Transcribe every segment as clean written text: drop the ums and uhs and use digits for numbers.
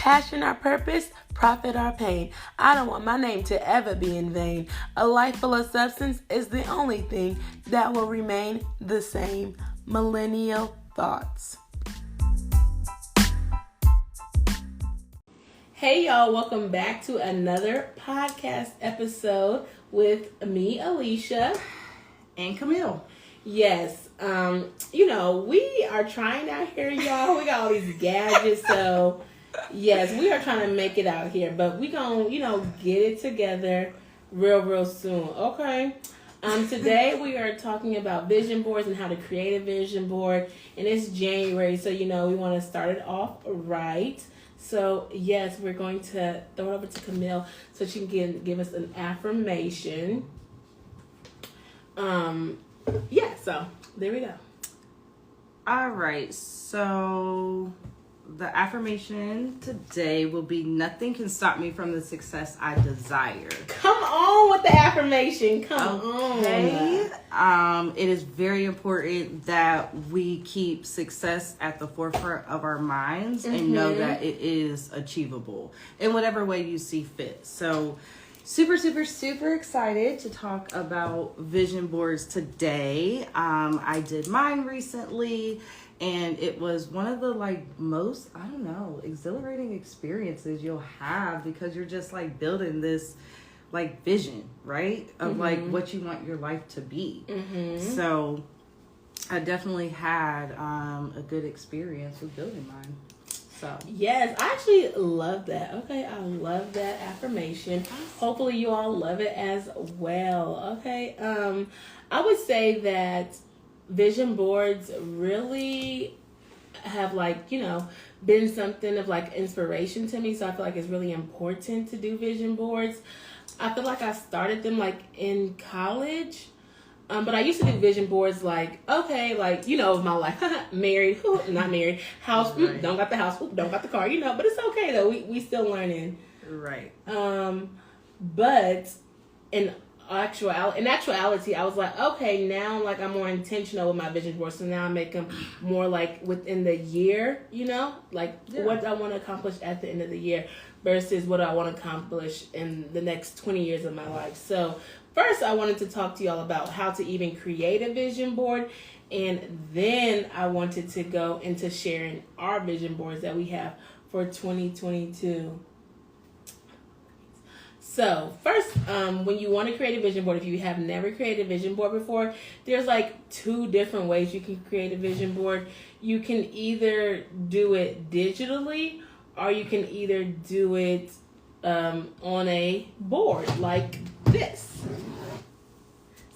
Passion our purpose, profit our pain. I don't want my name to ever be in vain. A life full of substance is the only thing that will remain the same. Millennial thoughts. Hey y'all, welcome back to another podcast episode with me, Alicia. And Camille. Yes, we are trying out here, y'all. We got all these gadgets, so yes, we are trying to make it out here, but we gonna, get it together real soon. Okay. Today we are talking about vision boards and how to create a vision board, and it's January, so we want to start it off right. So yes, we're going to throw it over to Camille so she can give us an affirmation. So there we go. All right, so the affirmation today will be: nothing can stop me from the success I desire. Come on with the affirmation. Come on. It is very important that we keep success at the forefront of our minds and know that it is achievable in whatever way you see fit. So super excited to talk about vision boards today. I did mine recently, and it was one of the most, exhilarating experiences you'll have, because you're just building this vision, right? Of what you want your life to be. So I definitely had a good experience with building mine. So yes, I actually love that. Okay, I love that affirmation. Hopefully you all love it as well. Okay, I would say that vision boards really have been something of inspiration to me. So I feel like it's really important to do vision boards. I feel like I started them in college. But I used to do vision boards of my life. Married, not married. House, right. Don't got the house, don't got the car, but it's okay though. We still learning. Right. But in actuality, I was okay, now I'm more intentional with my vision boards. So now I make them more within the year, what I want to accomplish at the end of the year versus what I want to accomplish in the next 20 years of my life. So first, I wanted to talk to y'all about how to even create a vision board, and then I wanted to go into sharing our vision boards that we have for 2022. So first, when you want to create a vision board, if you have never created a vision board before, there's two different ways you can create a vision board. You can either do it digitally, or you can either do it on a board like this.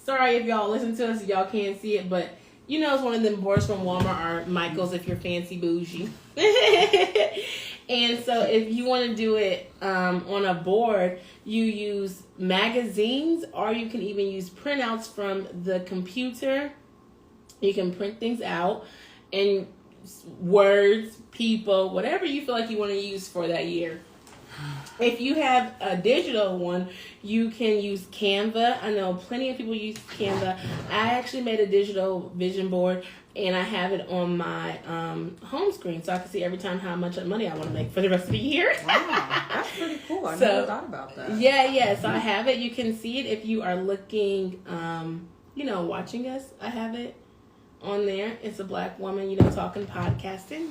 Sorry if y'all listen to us, y'all can't see it, but it's one of them boards from Walmart or Michael's if you're fancy bougie. And so if you want to do it on a board, you use magazines, or you can even use printouts from the computer. You can print things out and words, people, whatever you feel like you want to use for that year. If you have a digital one, you can use Canva. I know plenty of people use Canva. I actually made a digital vision board, and I have it on my home screen, so I can see every time how much money I want to make for the rest of the year. Wow, that's pretty cool. I never thought about that. Yeah. So I have it. You can see it if you are looking, watching us. I have it on there. It's a black woman, talking, podcasting,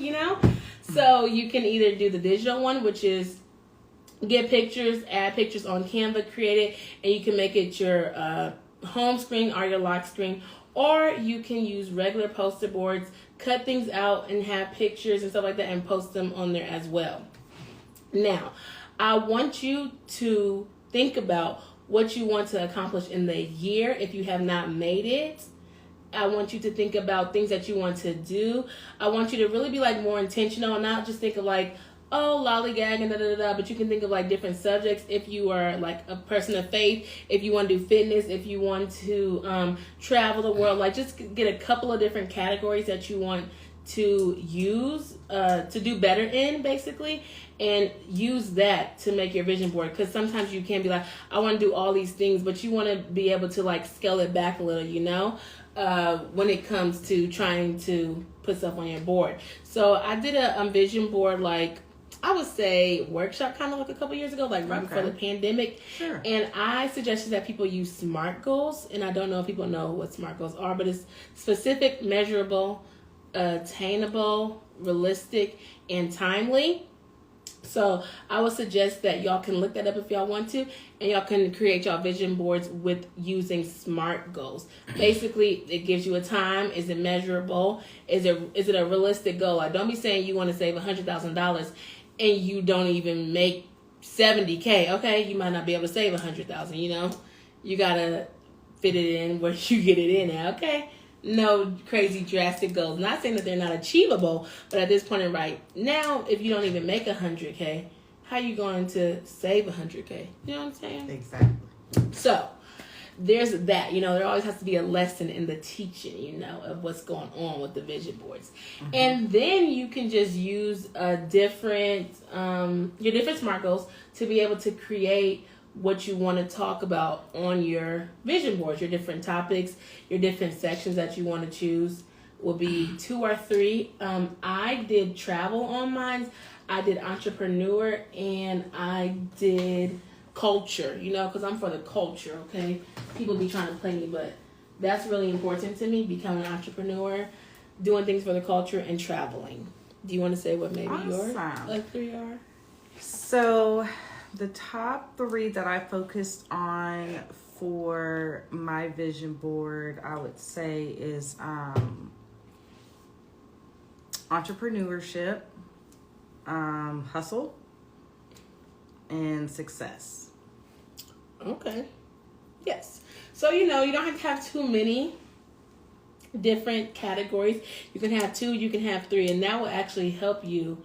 So you can either do the digital one, which is get pictures, add pictures on Canva, create it, and you can make it your home screen or your lock screen. Or you can use regular poster boards, cut things out and have pictures and stuff like that and post them on there as well. Now, I want you to think about what you want to accomplish in the year if you have not made it. I want you to think about things that you want to do. I want you to really be more intentional and not just think of lollygag and but you can think of different subjects. If you are a person of faith, if you want to do fitness, if you want to travel the world, just get a couple of different categories that you want to use to do better in, basically, and use that to make your vision board. Because sometimes you can be I want to do all these things, but you want to be able to scale it back a little, when it comes to trying to put stuff on your board. So I did a vision board I would say workshop kind of like a couple years ago, like right before the pandemic. Sure. And I suggested that people use SMART goals. And I don't know if people know what SMART goals are, but it's specific, measurable, attainable, realistic, and timely. So I would suggest that y'all can look that up if y'all want to, and y'all can create y'all vision boards with using SMART goals. Basically, it gives you a time. Is it measurable? Is it a realistic goal? Like, don't be saying you want to save $100,000 and you don't even make $70K. Okay, you might not be able to save $100,000. You know, you gotta fit it in where you get it in at. Okay. No crazy drastic goals. Not saying that they're not achievable, but at this point in right now, if you don't even make $100K, how are you going to save $100K? You know what I'm saying? Exactly. So there's that. You know, there always has to be a lesson in the teaching, you know, of what's going on with the vision boards. Mm-hmm. And then you can just use your different SMART goals to be able to create what you want to talk about on your vision boards. Your different topics, your different sections that you want to choose will be 2 or 3. I did travel on mine. I did entrepreneur, and I did culture, you know, because I'm for the culture, okay? People be trying to play me, but that's really important to me, becoming an entrepreneur, doing things for the culture, and traveling. Do you want to say what maybe your 3 are? So the top 3 that I focused on for my vision board, I would say, is entrepreneurship, hustle, and success. Okay. Yes. So, you know, you don't have to have too many different categories. You can have 2, you can have 3, and that will actually help you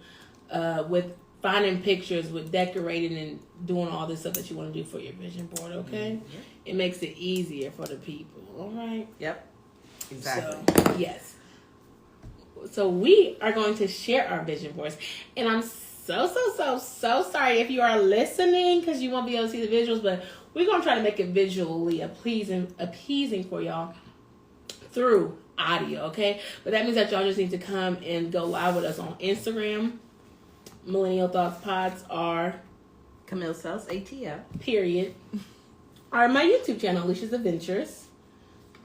with finding pictures, with decorating and doing all this stuff that you want to do for your vision board, okay? Mm-hmm. It makes it easier for the people, all right? Yep, exactly. So, yes. So we are going to share our vision boards. And I'm so sorry if you are listening, because you won't be able to see the visuals, but we're going to try to make it visually appeasing for y'all through audio, okay? But that means that y'all just need to come and go live with us on Instagram. Millennial Thoughts Pods are Camille Sells ATL. Period. Or my YouTube channel, Alicia's Adventures.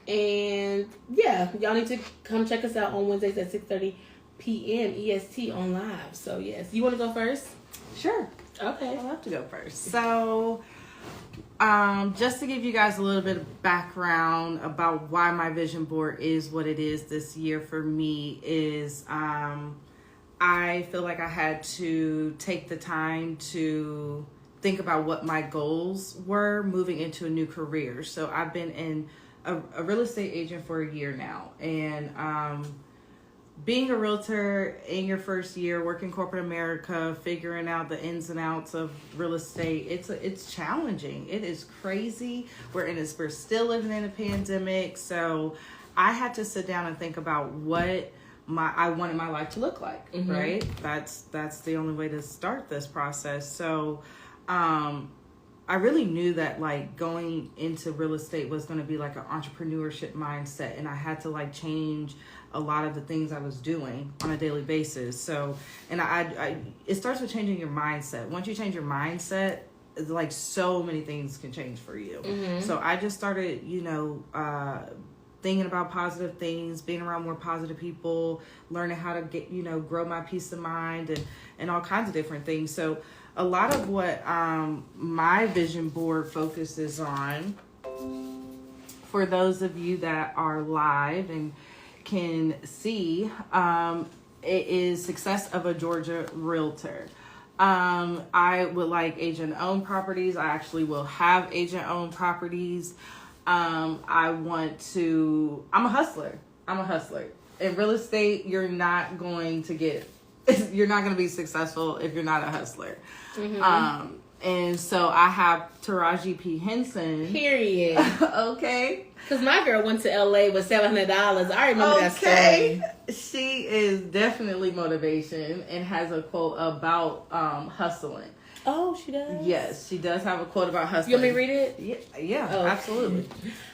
And yeah, y'all need to come check us out on Wednesdays at 6:30 p.m. EST on live. So yes, you want to go first? Sure. Okay. I'll have to go first. So, just to give you guys a little bit of background about why my vision board is what it is this year for me is, I feel like I had to take the time to think about what my goals were moving into a new career. So I've been a real estate agent for a year now. And being a realtor in your first year, working corporate America, figuring out the ins and outs of real estate, it's challenging. It is crazy. We're still living in a pandemic. So I had to sit down and think about what I wanted my life to look like, mm-hmm. right? That's the only way to start this process. So, I really knew that like going into real estate was going to be like an entrepreneurship mindset, and I had to like change a lot of the things I was doing on a daily basis. So, and it starts with changing your mindset. Once you change your mindset, like so many things can change for you. Mm-hmm. So I just started, thinking about positive things, being around more positive people, learning how to get, grow my peace of mind and all kinds of different things. So a lot of what my vision board focuses on, for those of you that are live and can see, it is success of a Georgia realtor. I would like agent-owned properties. I actually will have agent-owned properties. I'm a hustler. In real estate, you're not going to be successful if you're not a hustler. Mm-hmm. And so I have Taraji P. Henson. Period. Okay. Because my girl went to LA with $700. I remember that story. She is definitely motivation and has a quote about hustling. Oh, she does? Yes, she does have a quote about hustling. You want me to read it? Yeah, Oh. absolutely.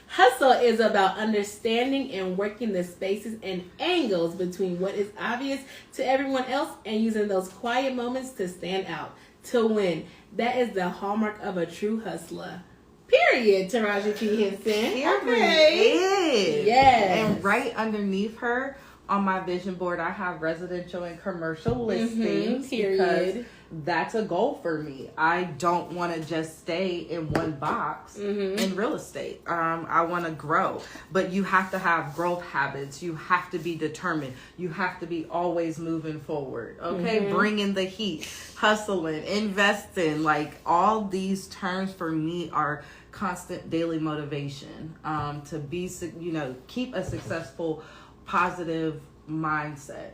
Hustle is about understanding and working the spaces and angles between what is obvious to everyone else and using those quiet moments to stand out, to win. That is the hallmark of a true hustler. Period, Taraji P. Henson. Okay. Yes. And right underneath her on my vision board, I have residential and commercial listings. Period. Because that's a goal for me. I don't want to just stay in one box in real estate. I want to grow. But you have to have growth habits. You have to be determined. You have to be always moving forward. Okay? Bringing the heat, hustling, investing. Like, all these terms for me are constant daily motivation to be, keep a successful, positive mindset.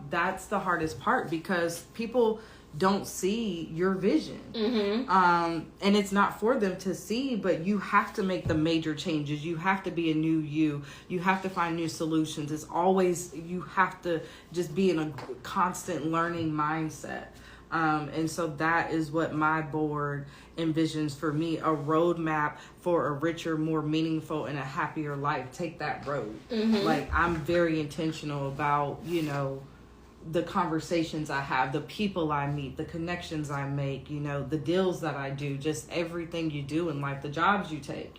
That's the hardest part because people don't see your vision. And it's not for them to see, but you have to make the major changes. You have to be a new you. You have to find new solutions. It's always, you have to just be in a constant learning mindset. And so that is what my board envisions for me, a roadmap for a richer, more meaningful, and a happier life. Take that road. Like, I'm very intentional about, the conversations I have, the people I meet, the connections I make, the deals that I do, just everything you do in life, the jobs you take,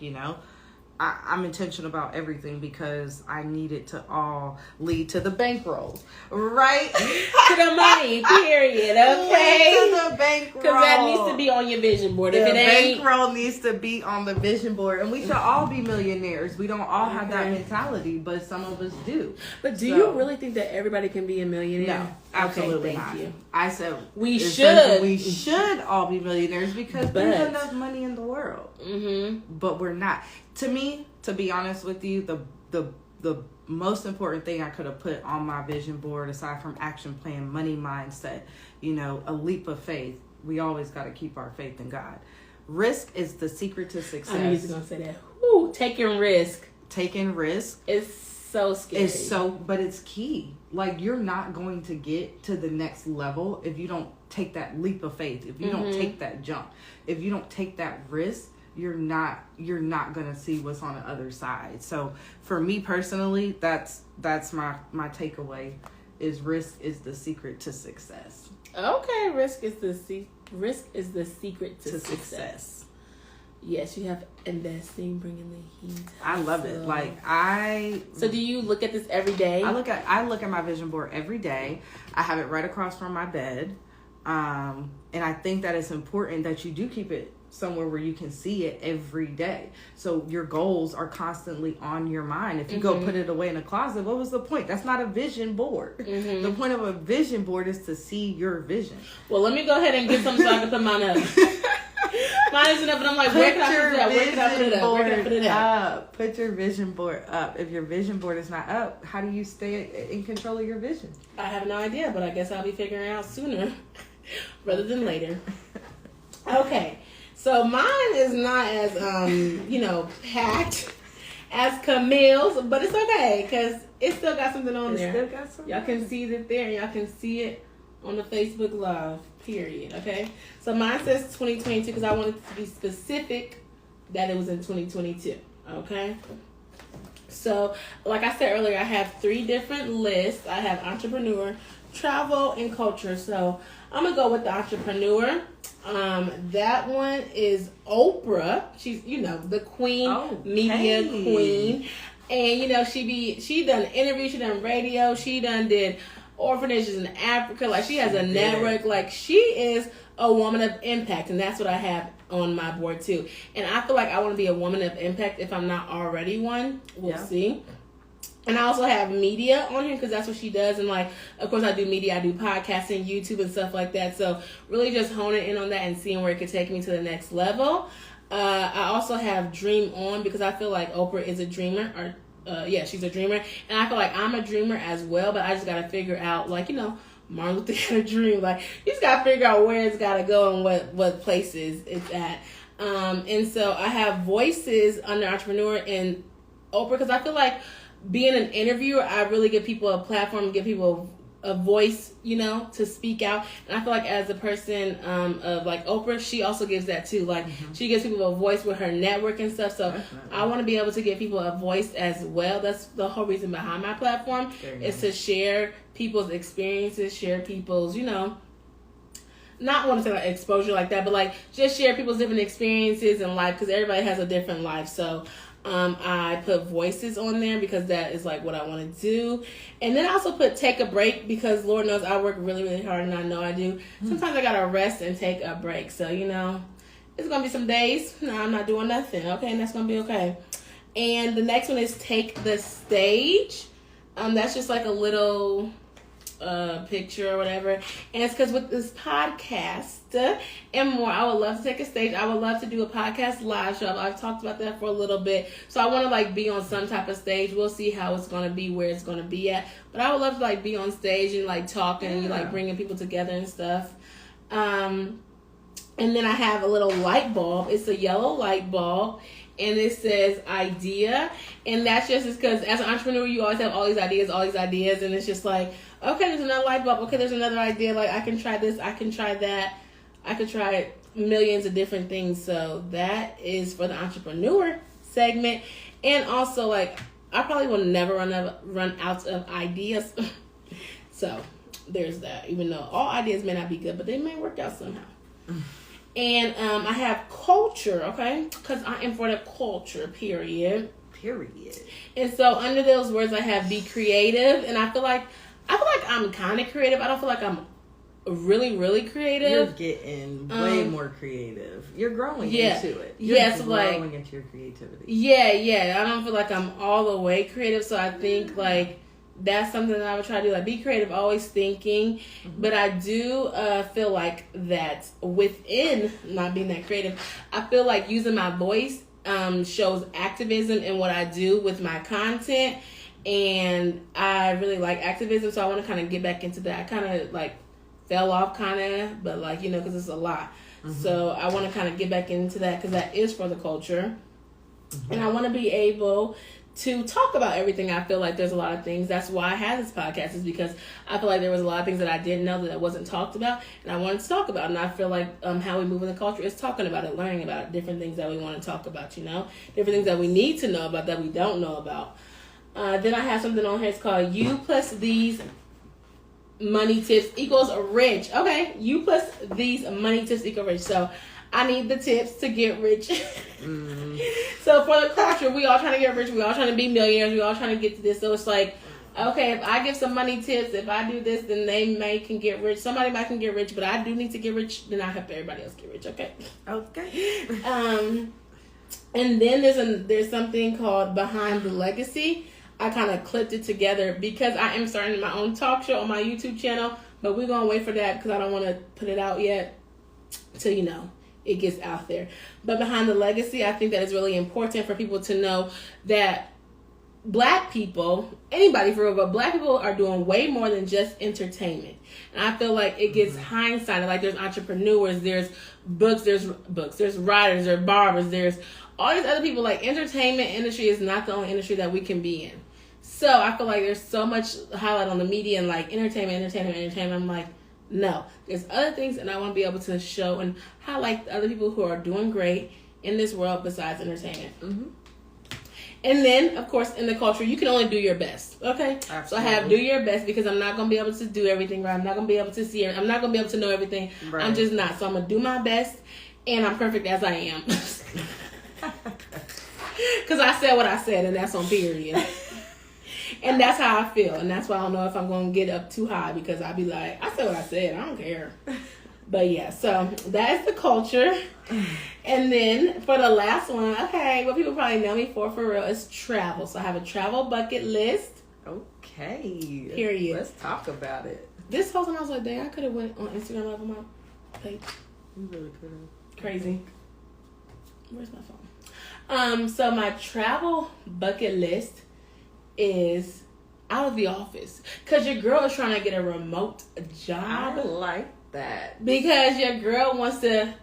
I'm intentional about everything because I need it to all lead to the bankroll, right? To the money, period, okay? To the bankroll. Because that needs to be on your vision board. If it ain't, bankroll needs to be on the vision board. And we should all be millionaires. We don't all have that mentality, but some of us do. But do you really think that everybody can be a millionaire? No, absolutely okay, not. thank you. I said we should. We should all be millionaires because there's enough money in the world. But we're not. To me, to be honest with you, the most important thing I could have put on my vision board, aside from action plan, money mindset, a leap of faith. We always got to keep our faith in God. Risk is the secret to success. I knew you was going to say that. Ooh, taking risk. Taking risk. It's so scary. But it's key. Like, you're not going to get to the next level if you don't take that leap of faith, if you don't take that jump, if you don't take that risk. You're not gonna see what's on the other side. So for me personally, that's my takeaway is risk is the secret to success. Okay, risk is the secret to success. Yes, you have investing, bringing the heat. I love it. So do you look at this every day? I look at my vision board every day. I have it right across from my bed, and I think that it's important that you do keep it somewhere where you can see it every day. So your goals are constantly on your mind. If you go put it away in a closet, what was the point? That's not a vision board. The point of a vision board is to see your vision. Well, let me go ahead and get something so I can put mine up. Mine isn't up, and I'm like, where can I put it up? Where can I put it up? Put your vision board up. If your vision board is not up, how do you stay in control of your vision? I have no idea, but I guess I'll be figuring out sooner rather than later. Okay. So mine is not as, packed as Camille's, but it's okay because it still got something on there. Still got something. Y'all can see it there. Y'all can see it on the Facebook Live, period, okay? So mine says 2022 because I wanted to be specific that it was in 2022, okay? So, like I said earlier, I have 3 different lists. I have entrepreneur, travel, and culture. So I'm going to go with the entrepreneur. That one is Oprah. She's, the queen, media queen. And, she done interviews, she done radio, she done did orphanages in Africa. Like, she has a network. Like, she is a woman of impact. And that's what I have on my board, too. And I feel like I want to be a woman of impact if I'm not already one. We'll see. And I also have media on here because that's what she does. And, of course, I do media. I do podcasting, YouTube, and stuff like that. So, really just honing in on that and seeing where it could take me to the next level. I also have Dream On because I feel like Oprah is a dreamer. She's a dreamer. And I feel like I'm a dreamer as well. But I just got to figure out, Martin Luther had a dream. You just got to figure out where it's got to go and what places it's at. And so, I have voices under entrepreneur and Oprah because I feel like being an interviewer, I really give people a platform, give people a voice, to speak out. And I feel like as a person of like Oprah, she also gives that too. Like she gives people a voice with her network and stuff. So I want to be able to give people a voice as well. That's the whole reason behind my platform is to share people's experiences, share people's, not want to say like exposure like that, but like just share people's different experiences in life because everybody has a different life. So I put voices on there because that is like what I want to do. And then I also put take a break because Lord knows I work really, really hard and I know I do. Sometimes I got to rest and take a break. So, it's going to be some days. No, I'm not doing nothing. Okay. And that's going to be okay. And the next one is take the stage. That's just like a little picture or whatever, and it's because with this podcast and more, I would love to take a stage. I would love to do a podcast live show. I've talked about that for a little bit, so I want to like be on some type of stage. We'll see how it's going to be, where it's going to be at, but I would love to like be on stage and like talking and like bringing people together and stuff. And then I have a little light bulb. It's a yellow light bulb. And it says idea. And that's just because as an entrepreneur, you always have all these ideas. And it's just like, okay, there's another light bulb. Okay, there's another idea. Like, I can try this. I can try that. I could try millions of different things. So that is for the entrepreneur segment. And also, like, I probably will never run out of ideas. So there's that. Even though all ideas may not be good, but they may work out somehow. And I have culture, okay? Because I am for the culture, period. And so under those words, I have be creative. And I feel like I'm kind of creative. I don't feel like I'm really, really creative. You're getting way more creative. You're growing into it. You're growing into your creativity. Yeah. I don't feel like I'm all the way creative. So I think like that's something that I would try to do. Like be creative, always thinking. But I do feel like that within not being that creative, I feel like using my voice shows activism in what I do with my content. And I really like activism, so I want to kind of get back into that. I kind of like fell off but like, because it's a lot. So I want to kind of get back into that because that is for the culture. And I want to be able to talk about everything. I feel like there's a lot of things. That's why I had this podcast, is because I feel like there was a lot of things that I didn't know that wasn't talked about, and I wanted to talk about. And I feel like how we move in the culture is talking about it, learning about it, different things that we want to talk about, different things that we need to know about that we don't know about. Then I have something on here. It's called You Plus These Money Tips Equals Rich. Okay, you plus these money tips equal rich. So I need the tips to get rich. So for the culture, we all trying to get rich. We all trying to be millionaires. We all trying to get to this. So it's like, okay, if I give some money tips, if I do this, then they can get rich. Somebody might can get rich, but I do need to get rich. Then I help everybody else get rich. Okay. And then there's something called Behind the Legacy. I kind of clipped it together because I am starting my own talk show on my YouTube channel, but we're going to wait for that because I don't want to put it out yet till, it gets out there. But Behind the Legacy, I think that is really important for people to know that Black people, anybody for real, but Black people are doing way more than just entertainment. And I feel like it gets hindsighted. Like there's entrepreneurs, there's books, there's writers, there's barbers, there's all these other people. Like entertainment industry is not the only industry that we can be in. So I feel like there's so much highlight on the media and like entertainment. I'm like, no, there's other things, and I want to be able to show and highlight the other people who are doing great in this world besides entertainment. And then, of course, in the culture, you can only do your best. Okay? Absolutely. So I have do your best because I'm not going to be able to do everything right. I'm not going to be able to see it. I'm not going to be able to know everything. Right. I'm just not. So I'm going to do my best, and I'm perfect as I am. Because I said what I said, and that's on period. And that's how I feel. And that's why I don't know if I'm going to get up too high, because I'll be like, I said what I said. I don't care. But yeah, so that is the culture. And then for the last one, okay, what people probably know me for real, is travel. So I have a travel bucket list. Okay. Period. Let's talk about it. This whole time I was like, dang, I could have went on Instagram Live on my page. You really could have. Crazy. Where's my phone? So my travel bucket list is out of the office. Because your girl is trying to get a remote job. I like that. Because your girl wants to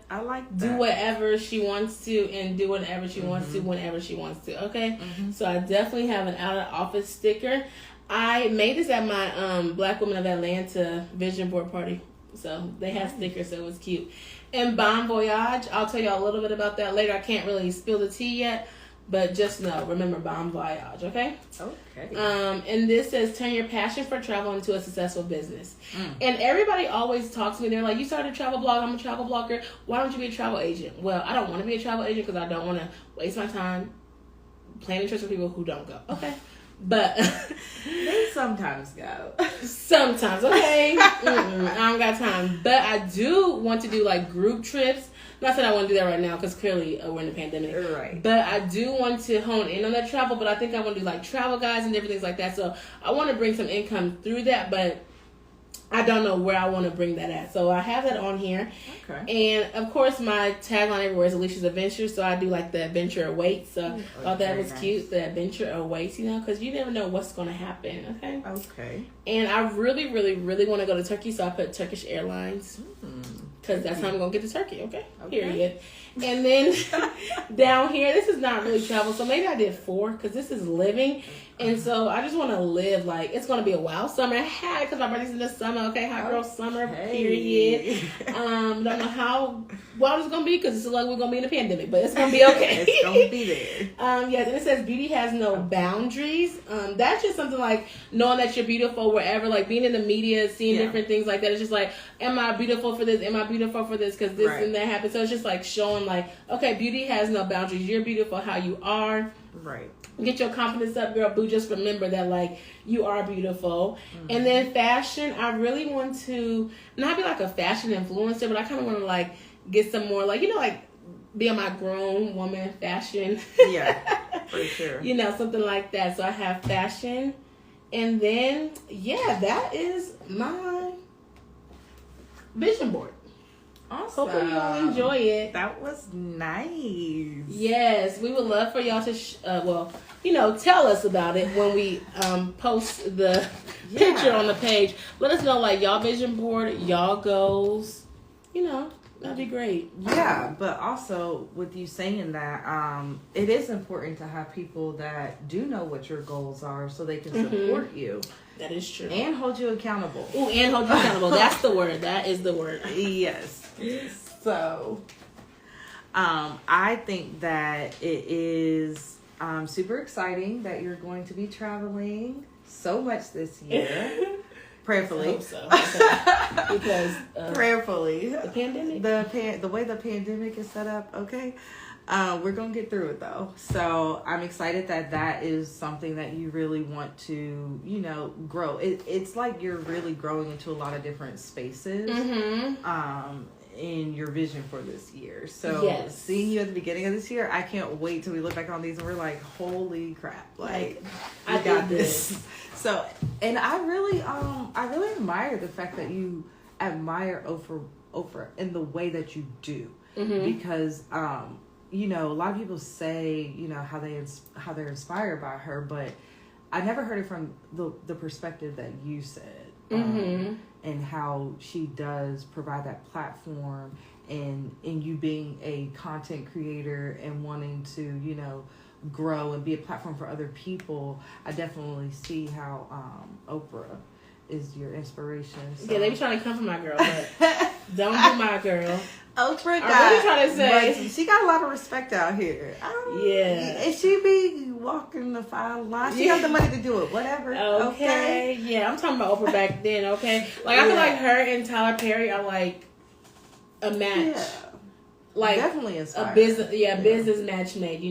do whatever she wants to and do whatever she wants to whenever she wants to. Okay? So I definitely have an out of office sticker. I made this at my Black Women of Atlanta vision board party. So they have stickers, so it was cute. And Bon Voyage, I'll tell y'all a little bit about that later. I can't really spill the tea yet, but just know, remember Bon Voyage, okay? Okay. And this says, turn your passion for travel into a successful business. And everybody always talks to me. They're like, you started a travel blog. I'm a travel blogger. Why don't you be a travel agent? Well, I don't want to be a travel agent because I don't want to waste my time planning trips for people who don't go. Okay. But they sometimes go. Sometimes, okay. I don't got time. But I do want to do like group trips. Not that I want to do that right now because clearly we're in the pandemic. Right. But I do want to hone in on that travel. But I think I want to do like travel guides and different things like that. So I want to bring some income through that. But I don't know where I want to bring that at. So I have that on here. Okay. And of course, my tagline everywhere is Alicia's Adventure. So I do like the adventure awaits. So I thought that was cute. The adventure awaits, you know, because you never know what's going to happen. Okay. Okay. And I really, really, really want to go to Turkey. So I put Turkish Airlines. Because that's how I'm going to get to Turkey. Okay. Period. And then down here, this is not really travel. So maybe I did 4 because this is living. And so I just want to live like it's going to be a wild summer. Because my birthday's in the summer. Okay. Hot girl summer. Period. Don't know how wild it's going to be because it's like we're going to be in a pandemic. But it's going to be okay. It's going to be there. Yes. And it says beauty has no boundaries. That's just something like knowing that you're beautiful wherever. Like being in the media, seeing different things like that. It's just like, am I beautiful for this? Am I beautiful for this? Because this and that happened. So it's just like showing like, okay, beauty has no boundaries. You're beautiful how you are. Right. Get your confidence up, girl. Boo. Just remember that, like, you are beautiful. And then fashion, I really want to not be like a fashion influencer, but I kind of want to like get some more, like, you know, like be on my grown woman fashion. Yeah, for sure. You know, something like that. So I have fashion. And then, yeah, that is my vision board. Awesome. Hopefully you all enjoy it. That was nice. Yes, we would love for y'all to, tell us about it when we post the picture on the page. Let us know, like, y'all vision board, y'all goals. You know, that'd be great. Yeah, but also with you saying that, it is important to have people that do know what your goals are so they can support you. That is true. And hold you accountable. Ooh, and hold you accountable. That's the word. That is the word. Yes. So, I think that it is super exciting that you're going to be traveling so much this year. Prayerfully. I hope so. Because prayerfully. The pandemic. The way the pandemic is set up, okay? We're going to get through it, though. So I'm excited that is something that you really want to, grow. It's like you're really growing into a lot of different spaces in your vision for this year. So seeing you at the beginning of this year, I can't wait till we look back on these and we're like, holy crap. Like I got this. So, and I really admire the fact that you admire Oprah in the way that you do. Because, a lot of people say, how they're inspired by her, but I never heard it from the perspective that you said, and how she does provide that platform, and you being a content creator and wanting to, grow and be a platform for other people. I definitely see how Oprah is your inspiration. So. Yeah, they be trying to come for my girl, but don't do my girl. Oprah I'm really trying to say she got a lot of respect out here. And she be walking the fine line. She got the money to do it. Whatever. Okay. Yeah, I'm talking about Oprah back then. Okay. Like I feel like her and Tyler Perry are like a match. Yeah. Like definitely inspired. A business match made.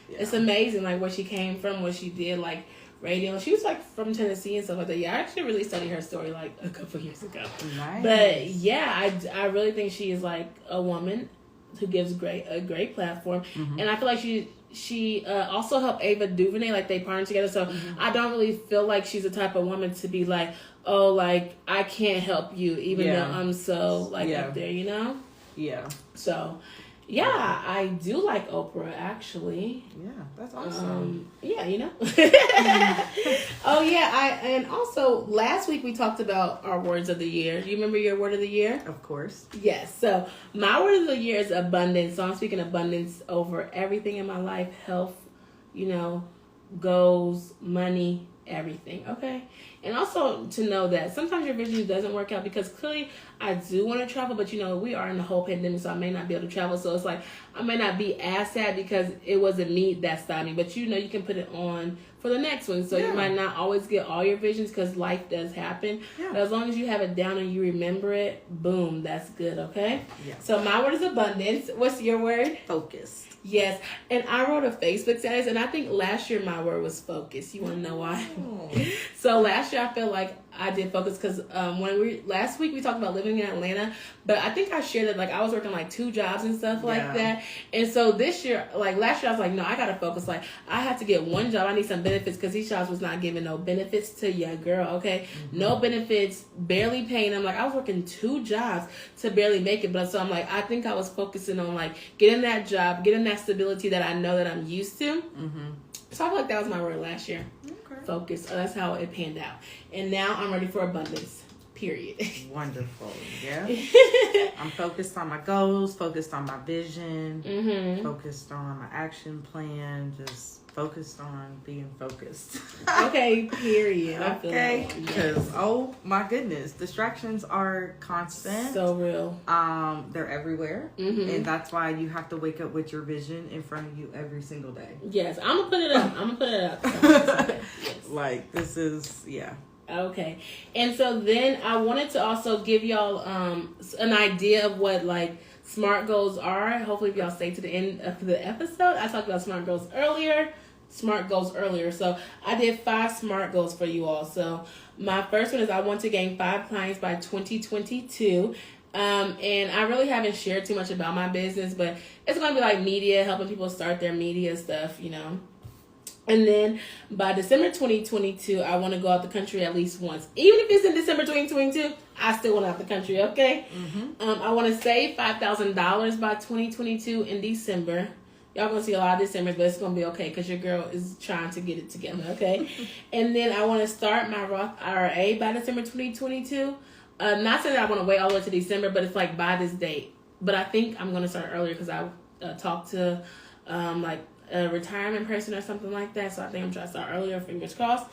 It's amazing. Like where she came from, what she did, like. Radio. She was like from Tennessee and stuff like that. Yeah, I actually really studied her story like a couple years ago. Nice. But yeah, I really think she is like a woman who gives a great platform, and I feel like she also helped Ava DuVernay, like they partnered together. So I don't really feel like she's the type of woman to be like, oh, like I can't help you even though I'm so like up there, Yeah. So. Yeah, I do like Oprah, actually. Yeah, that's awesome. Oh, yeah. And also, last week we talked about our words of the year. Do you remember your word of the year? Of course. Yes. So, my word of the year is abundance. So, I'm speaking abundance over everything in my life. Health, goals, money, everything, okay? And also to know that sometimes your vision doesn't work out, because clearly I do want to travel, but we are in the whole pandemic, so I may not be able to travel. So it's like I may not be as sad because it wasn't me that stopped me, but you can put it on for the next one. So you might not always get all your visions because life does happen. Yeah. But as long as you have it down and you remember it, boom, that's good, okay? Yeah. So my word is abundance. What's your word? Focused. Yes, and I wrote a Facebook status, and I think last year my word was focus. You want to know why? Oh. So last year I felt like I did focus because last week we talked about living in Atlanta, but I think I shared that like I was working like 2 jobs and stuff like that. And so this year, like last year, I was like, no, I gotta focus. Like I have to get one job. I need some benefits because these jobs was not giving no benefits to your girl. Okay, no benefits, barely paying. I'm like I was working 2 jobs to barely make it, but so I'm like I think I was focusing on like getting that job, getting that stability that I know that I'm used to. So I feel like that was my word last year. Okay. Focus. That's how it panned out. And now I'm ready for abundance. Period. Wonderful. Yeah. I'm focused on my goals, focused on my vision, focused on my action plan, just focused on being focused. Okay, period. Okay. Because, oh my goodness, distractions are constant. So real. They're everywhere. And that's why you have to wake up with your vision in front of you every single day. Yes, I'm going to put it up. Yes. Like, this is, yeah. Okay. And so then I wanted to also give y'all an idea of what like SMART goals are. Hopefully if y'all stay to the end of the episode. I talked about SMART goals earlier. So I did 5 SMART goals for you all. So my first one is I want to gain 5 clients by 2022. And I really haven't shared too much about my business, but it's going to be like media, helping people start their media stuff, And then by December 2022, I want to go out the country at least once. Even if it's in December 2022, I still want out the country, okay? I want to save $5,000 by 2022 in December. Y'all going to see a lot of Decembers, but it's going to be okay because your girl is trying to get it together, okay? And then I want to start my Roth IRA by December 2022. Not saying that I want to wait all the way to December, but it's like by this date. But I think I'm going to start earlier because I talked to a retirement person or something like that. So I think I'm trying to start earlier, fingers crossed.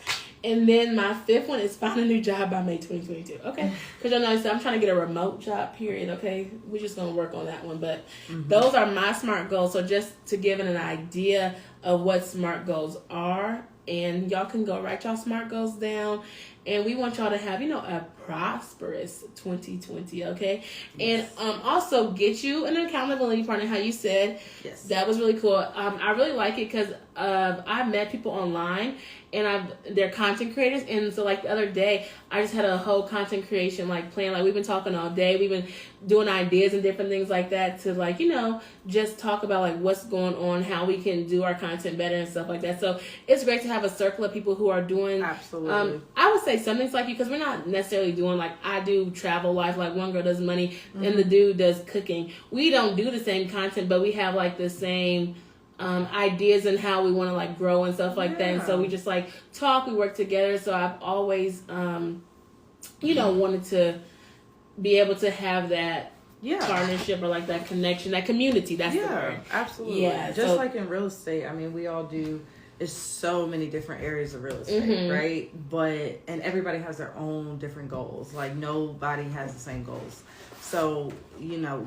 And then my 5th one is find a new job by May 2022. Okay. Because y'all know, I'm trying to get a remote job, period. Okay. We're just going to work on that one. But those are my SMART goals. So just to give an idea of what SMART goals are. And y'all can go write y'all SMART goals down. And we want y'all to have, a prosperous 2020, okay? Yes. And also get you an accountability partner, how you said. Yes. That was really cool. I really like it because I met people online and they're content creators. And so like the other day, I just had a whole content creation plan. Like we've been talking all day. We've been doing ideas and different things like that to just talk about what's going on, how we can do our content better and stuff like that. So it's great to have a circle of people who are doing. Absolutely. I would say something's like you because we're not necessarily doing I do travel life, one girl does money and the dude does cooking. We don't do the same content, but we have the same ideas and how we want to grow and stuff like that. And so we just talk, we work together. So I've always wanted to be able to have that partnership or that connection, that community. That's the word. Absolutely. Yeah, just like in real estate, I mean, we all do. There's so many different areas of real estate, right? And everybody has their own different goals. Nobody has the same goals. So,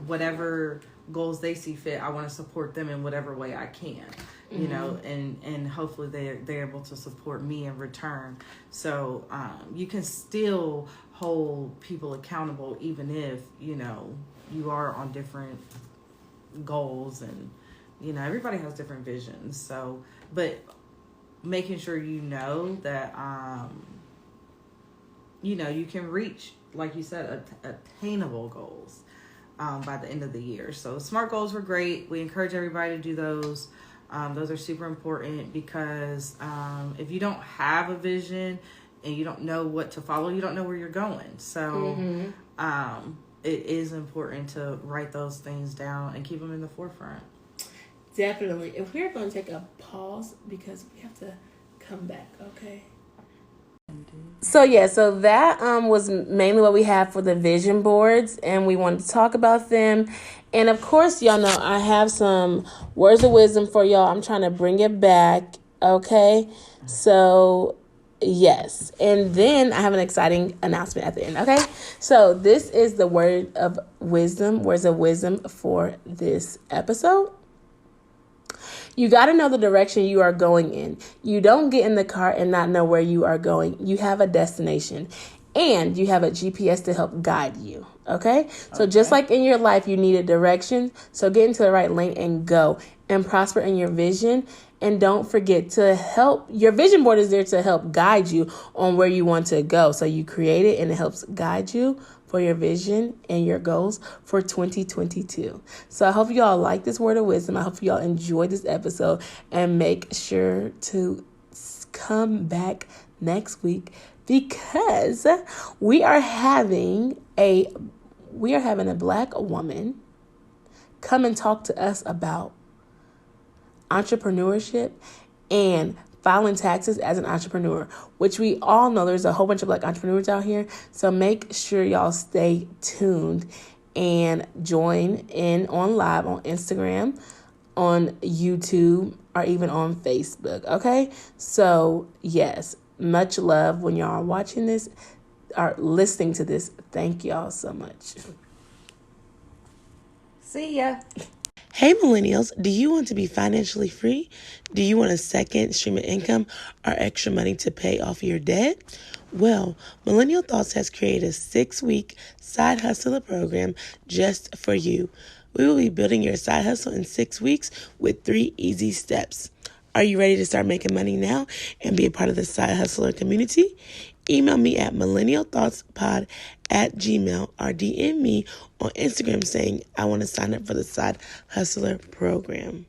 whatever goals they see fit, I want to support them in whatever way I can, and hopefully they're able to support me in return. So, you can still hold people accountable even if, you are on different goals and, everybody has different visions. So, but making sure that you can reach, like you said, attainable goals by the end of the year. So SMART goals were great. We encourage everybody to do those. Those are super important because if you don't have a vision and you don't know what to follow, you don't know where you're going. So it is important to write those things down and keep them in the forefront. Definitely. If we're going to take a pause because we have to come back, okay? So that was mainly what we have for the vision boards, and we wanted to talk about them. And of course, y'all know I have some words of wisdom for y'all. I'm trying to bring it back, okay? So Yes. And then I have an exciting announcement at the end. Okay. So this is the words of wisdom for this episode. You got to know the direction you are going in. You don't get in the car and not know where you are going. You have a destination and you have a GPS to help guide you. Okay. So just like in your life, you need a direction. So get into the right lane and go and prosper in your vision. And don't forget to help. Your vision board is there to help guide you on where you want to go. So you create it and it helps guide you for your vision and your goals for 2022. So I hope you all like this word of wisdom. I hope you all enjoyed this episode and make sure to come back next week because we are having a Black woman come and talk to us about entrepreneurship and filing taxes as an entrepreneur, which we all know there's a whole bunch of Black entrepreneurs out here. So make sure y'all stay tuned and join in on live on Instagram, on YouTube, or even on Facebook. Okay. So yes, much love when y'all are watching this or listening to this. Thank y'all so much. See ya. Hey millennials, do you want to be financially free? Do you want a second stream of income or extra money to pay off your debt? Well, Millennial Thoughts has created a 6-week side hustler program just for you. We will be building your side hustle in 6 weeks with 3 easy steps. Are you ready to start making money now and be a part of the side hustler community? Email me at millennialthoughtspod@gmail.com or DM me on Instagram saying I want to sign up for the Side Hustler program.